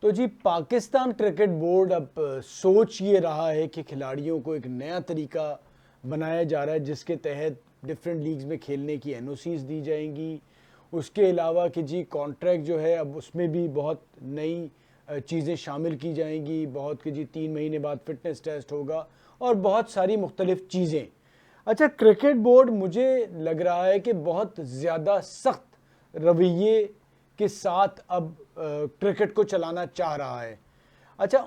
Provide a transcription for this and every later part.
तो जी Pakistan cricket board अब सोच ये रहा है कि खिलाड़ियों को एक नया तरीका बनाया जा रहा है जिसके तहत डिफरेंट लीग्स में खेलने की एनओसीज दी जाएंगी। उसके अलावा कि जी कॉन्ट्रैक्ट जो है अब उसमें भी बहुत नई चीज़ें शामिल की जाएंगी, बहुत कि जी 3 महीने बाद फिटनेस टेस्ट होगा और बहुत सारी मुख्तलिफ चीज़ें। अच्छा, क्रिकेट बोर्ड मुझे लग रहा है कि बहुत ज़्यादा सख्त रवैये के साथ अब क्रिकेट को चलाना चाह रहा है। अच्छा,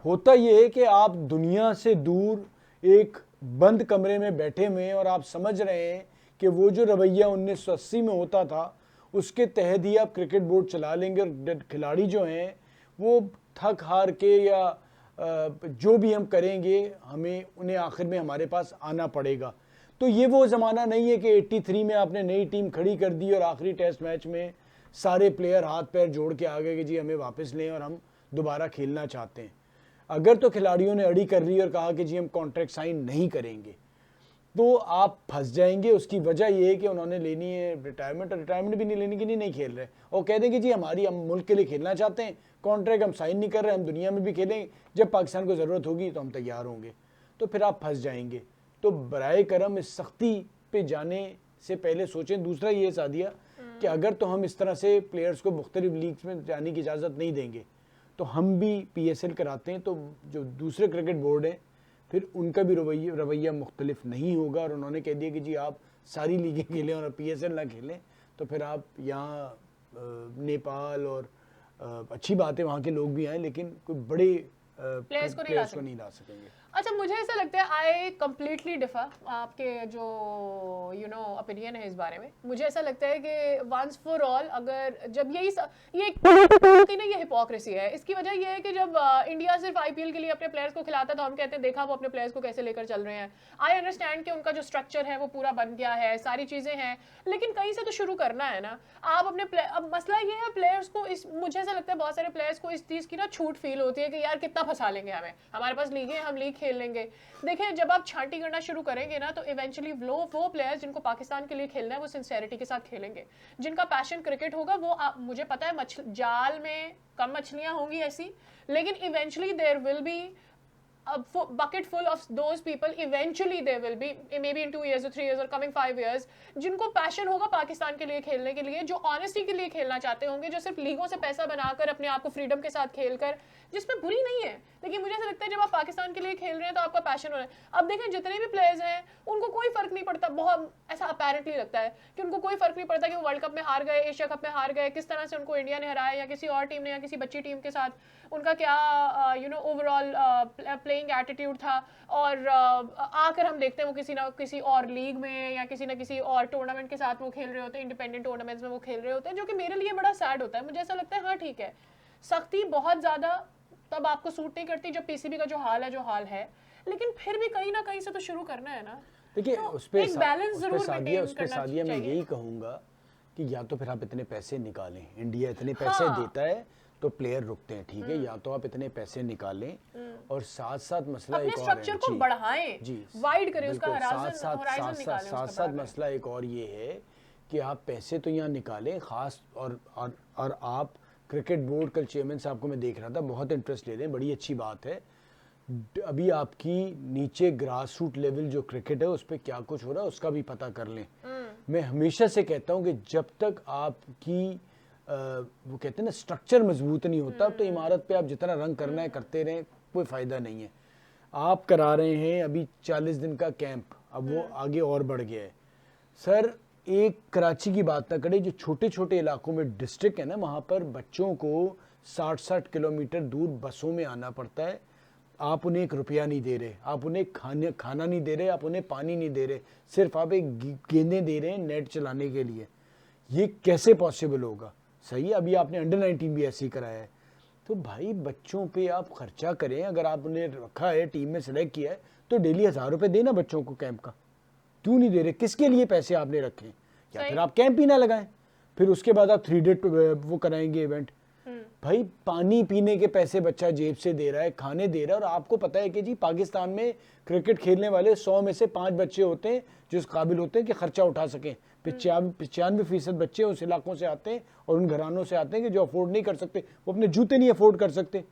होता ये है कि आप दुनिया से दूर एक बंद कमरे में बैठे हुए हैं और आप समझ रहे हैं कि वो जो रवैया 1980 में होता था उसके तहत ही आप क्रिकेट बोर्ड चला लेंगे और खिलाड़ी जो हैं वो थक हार के या जो भी हम करेंगे हमें उन्हें आखिर में हमारे पास आना पड़ेगा। तो ये वो ज़माना नहीं है कि 83 में आपने नई टीम खड़ी कर दी और आखिरी टेस्ट मैच में सारे प्लेयर हाथ पैर जोड़ के आ गए कि जी हमें वापस लें और हम दोबारा खेलना चाहते हैं। अगर तो खिलाड़ियों ने अड़ी कर ली और कहा कि जी हम कॉन्ट्रैक्ट साइन नहीं करेंगे तो आप फंस जाएंगे। उसकी वजह ये है कि उन्होंने लेनी है रिटायरमेंट, और रिटायरमेंट भी नहीं लेने के लिए नहीं खेल रहे और कह देंगे जी हम मुल्क के लिए खेलना चाहते हैं, कॉन्ट्रैक्ट हम साइन नहीं कर रहे, हम दुनिया में भी खेलेंगे, जब पाकिस्तान को ज़रूरत होगी तो हम तैयार होंगे। तो फिर आप फंस जाएंगे। तो बराए करम इस सख्ती पे जाने से पहले सोचें। दूसरा ये सादिया कि अगर तो हम इस तरह से प्लेयर्स को मुख्तलिफ लीग्स में जाने की इजाज़त नहीं देंगे तो हम भी PSL कराते हैं, तो जो दूसरे क्रिकेट बोर्ड हैं फिर उनका भी रवैया मुख्तलिफ नहीं होगा और उन्होंने कह दिया कि जी आप सारी लीगें खेलें और PSL ना खेलें, तो फिर आप यहाँ नेपाल और अच्छी बात है वहाँ के लोग भी आए लेकिन कोई बड़े प्लेयर्स को नहीं ला सकेंगे। अच्छा, मुझे ऐसा लगता है आई कम्प्लीटली डिफर आपके जो ओपिनियन है इस बारे में। मुझे ऐसा लगता है कि वंस फॉर ऑल अगर जब ये ना ये हिपोक्रेसी है। इसकी वजह ये है कि जब इंडिया सिर्फ IPL के लिए अपने प्लेयर्स को खिलाता तो हम कहते हैं देखा वो अपने प्लेयर्स को कैसे लेकर चल रहे हैं। आई अंडरस्टैंड कि उनका जो स्ट्रक्चर है वो पूरा बन गया है, सारी चीजें हैं, लेकिन कहीं से तो शुरू करना है ना। आप अपने अब मसला ये है प्लेयर्स को मुझे ऐसा लगता है बहुत सारे प्लेयर्स को इस चीज की ना छूट फील होती है कि यार कितना फंसा लेंगे हमें, हमारे पास लीग है, हम लीग खेल लेंगे। देखें, जब आप छांटी करना शुरू करेंगे ना तो इवेंचुअली वो प्लेयर्स जिनको पाकिस्तान के लिए खेलना है वो सिंसियरिटी के साथ खेलेंगे, जिनका पैशन क्रिकेट होगा वो मुझे पता है जाल में कम मछलियां होंगी ऐसी, लेकिन eventually there will be a bucket full of those people. Eventually they will be, maybe in 2 years or 3 years or coming 5 years, जिनको पैशन होगा पाकिस्तान के लिए खेलने के लिए, जो ऑनेस्टी के लिए खेलना चाहते होंगे, जो सिर्फ लीगों से पैसा बनाकर अपने आप को फ्रीडम के साथ खेलकर, जिसमें बुरी नहीं है, लेकिन मुझे ऐसा लगता है जब आप पाकिस्तान के लिए खेल रहे हैं तो आपका पैशन हो रहा है। अब देखें जितने भी प्लेयर्स हैं उनको कोई फर्क नहीं पड़ता, बहुत ऐसा अपेरेंटली लगता है कि उनको कोई फर्क नहीं पड़ता कि वो वर्ल्ड कप में हार गए, एशिया कप में हार गए, किस तरह से उनको इंडिया ने हराया या किसी और टीम ने या किसी बच्ची टीम के साथ उनका क्या ओवरऑल प्लेइंग एटीट्यूड था। और आकर हम देखते हैं वो किसी ना किसी और लीग में या किसी ना किसी और टूर्नामेंट के साथ वो खेल रहे होते हैं, इंडिपेंडेंट टूर्नामेंट्स में वो खेल रहे होते हैं, जो कि मेरे लिए बड़ा सैड होता है। मुझे ऐसा लगता है हाँ ठीक है, सख्ती बहुत ज़्यादा तब आपको सूट नहीं करती जब PCB का जो हाल है, लेकिन फिर भी कहीं ना कहीं से तो शुरू करना है ना। देखिए तो उस पे एक बैलेंस जरूर मेंटेन उस पे सादिया मैं यही कहूँगा कि या तो फिर आप इतने पैसे निकालें, इंडिया इतने पैसे देता है तो प्लेयर रुकते हैं, ठीक है, या तो आप इतने पैसे निकालें और साथ साथ मसला एक और है, स्ट्रक्चर को बढ़ाएं, जी वाइड करें, उसका साथ साथ मसला एक और ये है कि आप पैसे तो यहाँ निकालें खास और आप क्रिकेट बोर्ड कल चेयरमैन साहब को मैं देख रहा था, बहुत इंटरेस्ट ले रहे हैं, बड़ी अच्छी बात है। अभी आपकी नीचे ग्रास रूट लेवल जो क्रिकेट है उस पर क्या कुछ हो रहा है उसका भी पता कर लें। मैं हमेशा से कहता हूँ कि जब तक आपकी वो कहते हैं ना स्ट्रक्चर मजबूत नहीं होता तो इमारत पे आप जितना रंग करना है करते रहें, कोई फ़ायदा नहीं है। आप करा रहे हैं अभी 40 दिन का कैंप, अब वो आगे और बढ़ गया है। सर एक कराची की बात ना करें, जो छोटे छोटे इलाकों में डिस्ट्रिक्ट है ना वहाँ पर बच्चों को 60-60 किलोमीटर दूर बसों में आना पड़ता है। आप उन्हें 1 रुपया नहीं दे रहे, आप उन्हें खाना नहीं दे रहे, आप उन्हें पानी नहीं दे रहे, सिर्फ आप एक गेंदें दे रहे हैं नेट चलाने के लिए। ये कैसे पॉसिबल होगा? सही है, अभी आपने अंडर-19 भी ऐसे ही कराया है। तो भाई बच्चों पे आप खर्चा करें, अगर आपने रखा है टीम में सेलेक्ट किया है तो डेली 1000 रुपये देना बच्चों को कैंप का। क्यों नहीं दे रहे? किसके लिए पैसे आपने रखे? या फिर आप कैंप ही ना लगाएं, फिर उसके बाद आप 3 डे वो कराएंगे इवेंट। भाई पानी पीने के पैसे बच्चा जेब से दे रहा है, खाने दे रहा है, और आपको पता है कि जी पाकिस्तान में क्रिकेट खेलने वाले 100 में से 5 बच्चे होते हैं जो इस काबिल होते हैं कि खर्चा उठा सकें, 95% बच्चे उस इलाकों से आते हैं और उन घरानों से आते हैं कि जो अफोर्ड नहीं कर सकते, वो अपने जूते नहीं अफोर्ड कर सकते।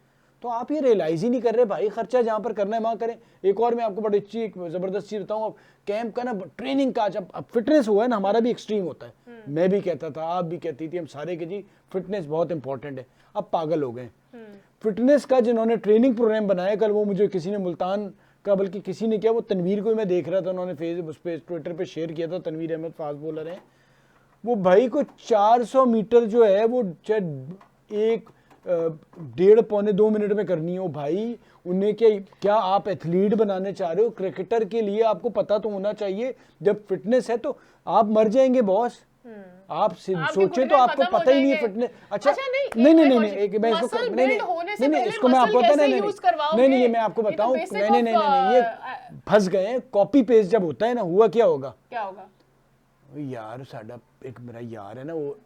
तो आप ये रियलाइज ही नहीं कर रहे भाई, खर्चा जहाँ पर करना है वहाँ करें। एक और मैं आपको बड़ी अच्छी एक ज़बरदस्त चीज़ बताऊँ, अब कैंप का ना ट्रेनिंग का, जब अब फिटनेस हुआ है ना, हमारा भी एक्सट्रीम होता है। मैं भी कहता था, आप भी कहती थी, हम सारे के जी फिटनेस बहुत इंपॉर्टेंट है। अब पागल हो गए फिटनेस का। जिन्होंने ट्रेनिंग प्रोग्राम बनाया, कल वो मुझे किसी ने मुल्तान का, बल्कि किसी ने क्या, वो तनवीर को मैं देख रहा था, उन्होंने फेसबुक उस पर ट्विटर पे शेयर किया था, तनवीर अहमद फास्ट बॉलर हैं वो, भाई को 400 मीटर जो है वो एक 1.5-2 मिनट में करनी है। भाई उन्हें क्या आप एथलीट बनाने चाह रहे हो? क्रिकेटर के लिए आपको पता तो होना चाहिए, जब फिटनेस है तो आप मर जाएंगे बॉस। आप सोचे तो आपको पता ही नहीं है फिटनेस। अच्छा नहीं मैं इसको मैं आपको नहीं ये मैं आपको बताऊं, नहीं ये फंस गए हैं। कॉपी पेस्ट जब होता है ना, हुआ क्या होगा यार, साडा एक मेरा यार है ना, वो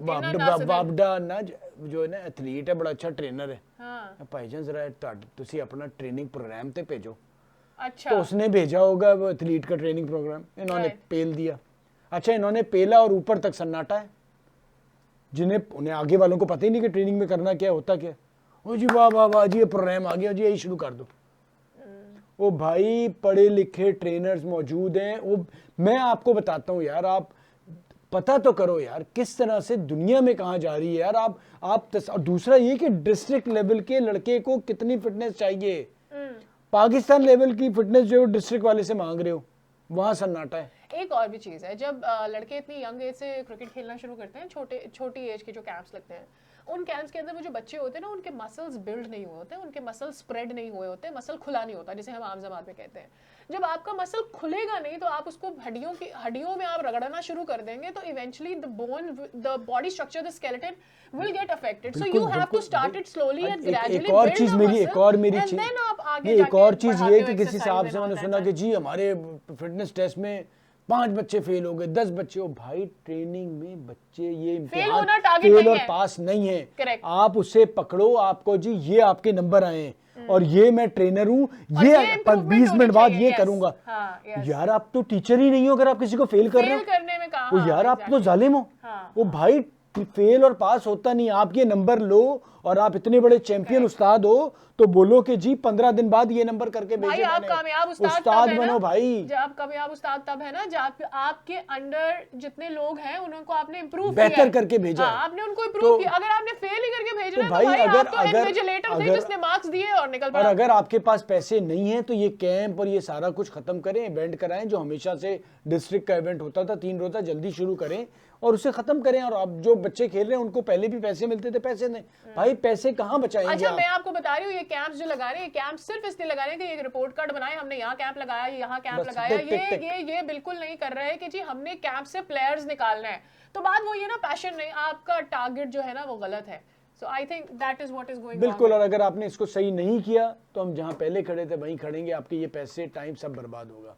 वाबडा ना, जो है ना एथलीट है, बड़ा अच्छा ट्रेनर है। भाईजान जरा तुसी अपना ट्रेनिंग प्रोग्राम ते भेजो। अच्छा, तो उसने भेजा होगा वो एथलीट का ट्रेनिंग प्रोग्राम, इन्होंने पेल दिया। अच्छा, इन्होंने पेला और ऊपर तक सन्नाटा है, उन्हें आगे वालों को पता ही नहीं कि ट्रेनिंग में करना क्या होता क्या। ओ जी वाह वाह वाह जी, ये प्रोग्राम आ गया जी, यही शुरू कर दो। वो भाई पढ़े लिखे ट्रेनर्स मौजूद हैं। वो मैं आपको बताता हूँ यार, आप पता तो करो यार किस तरह से दुनिया में कहाँ जा रही है यार। आप दूसरा ये कि डिस्ट्रिक्ट लेवल के लड़के को कितनी फिटनेस चाहिए, पाकिस्तान लेवल की फिटनेस जो डिस्ट्रिक्ट वाले से मांग रहे हो, वहाँ सन्नाटा है। एक और भी चीज़ है, जब लड़के इतनी यंग एज से क्रिकेट खेलना शुरू करते हैं, छोटी एज के जो कैंप्स लगते हैं, उन कैंप्स के अंदर वो जो बच्चे होते हैं ना, उनके मसल्स बिल्ड नहीं हुए होते, उनके मसल स्प्रेड नहीं हुए होते, मसल खुला नहीं होता, जिसे हम आम ज़बान में कहते हैं। जब आपका मसल खुलेगा नहीं तो आप उसको हड्डियों में आप रगड़ना शुरू कर देंगे, तो eventually the body structure, the skeleton will get affected. So you have to start it slowly and gradually एक और चीज ये कि किसी साहब से मैंने सुना कि जी हमारे फिटनेस टेस्ट में 5 बच्चे फेल हो गए, 10 बच्चे। हो भाई, ट्रेनिंग में बच्चे ये इम्तिहान फेल और पास नहीं है। आप उसे पकड़ो, आपको जी ये आपके नंबर आए और ये मैं ट्रेनर हूँ, ये 20 मिनट बाद ये करूंगा। यार आप तो टीचर ही नहीं हो अगर आप किसी को फेल कर रहे हो। वो यार आप तो जालिम हो। वो भाई फेल और पास होता नहीं, आप ये नंबर लो और आप इतने बड़े चैंपियन उस्ताद हो तो बोलो कि जी 15 दिन बाद ये नंबर करके भेजे। आप कामयाब उस्ताद बनो भाई। जब आप कामयाब उस्ताद तब है ना जब आपके अंडर जितने लोग हैं उनको आपने इंप्रूव बेहतर करके भेजा। आपने उनको इंप्रूव किया। अगर आपने फेल ही करके भेज रहे हैं तो भाई आप तो इन्विजिलेटर थे जिसने मार्क्स दिए और निकल पड़ा। और अगर आपके पास पैसे नहीं है तो ये कैंप और ये सारा कुछ खत्म करें, इवेंट कराएं, जो हमेशा से डिस्ट्रिक्ट का इवेंट होता था 3 रोजा, जल्दी शुरू करें और उसे खत्म करें। और अब जो बच्चे खेल रहे हैं उनको पहले भी पैसे मिलते थे, पैसे नहीं भाई, पैसे कहाँ बचाएंगे। अच्छा, मैं आपको बता रही हूँ, ये कैंप्स जो लगा रहे हैं, कैंप सिर्फ इसलिए लगा रहे हैं कि एक रिपोर्ट कार्ड बनाए, हमने यहाँ कैंप लगाया, यहाँ कैंप लगाया। ये बिल्कुल नहीं कर रहे हैं कि जी हमने कैंप से प्लेयर्स निकालना है। तो बात वो ये ना, पैशन नहीं, आपका टारगेट जो है ना वो गलत है। So I think that is what is going on. बिल्कुल, और अगर आपने इसको सही नहीं किया तो हम जहाँ पहले खड़े थे वहीं खड़ेंगे, आपके ये पैसे टाइम सब बर्बाद होगा।